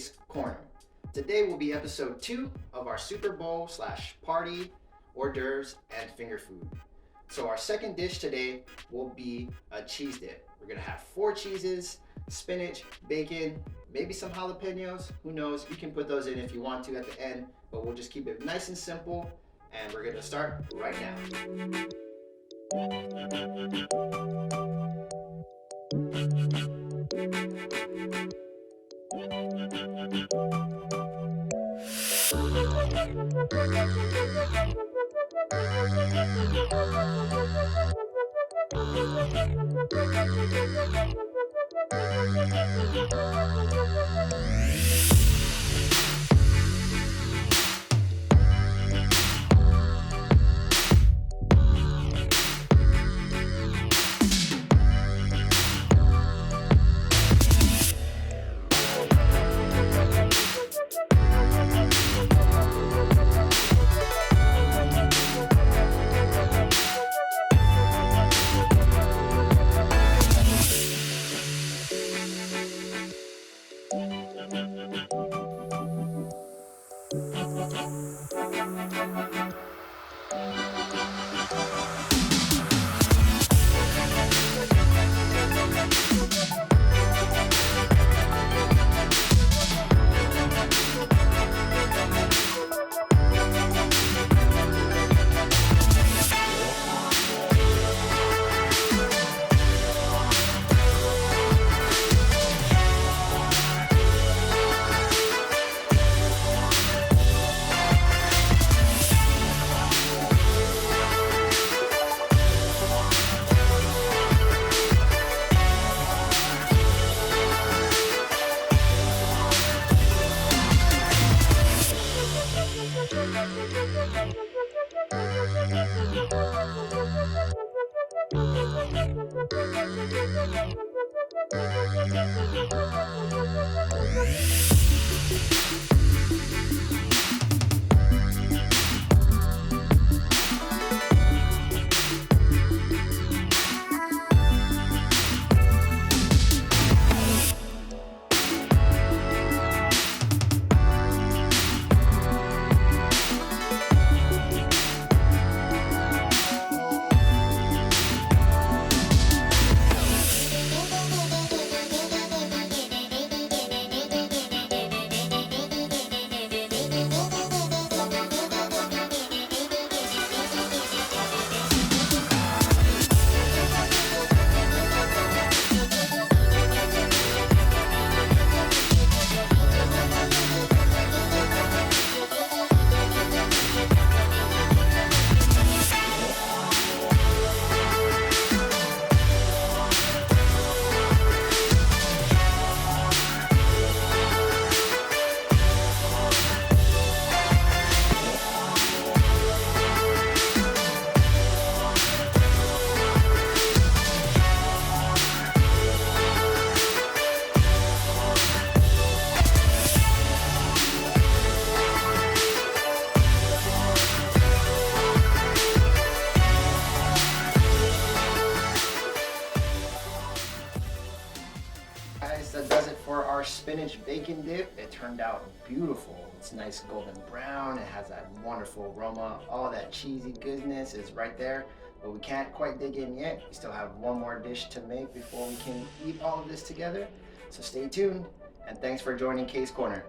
K's Corner. Today will be episode 2 of our Super Bowl / party, hors d'oeuvres, and finger food. So our second dish today will be a cheese dip. We're gonna have 4 cheeses, spinach, bacon, maybe some jalapenos, who knows? You can put those in if you want to at the end, but we'll just keep it nice and simple, and we're gonna start right now. Guys, that does it for our spinach bacon dip. It turned out beautiful. It's nice golden brown. It has that wonderful aroma. All that cheesy goodness is right there. But we can't quite dig in yet. We still have one more dish to make before we can eat all of this together. So stay tuned, and thanks for joining K's Corner.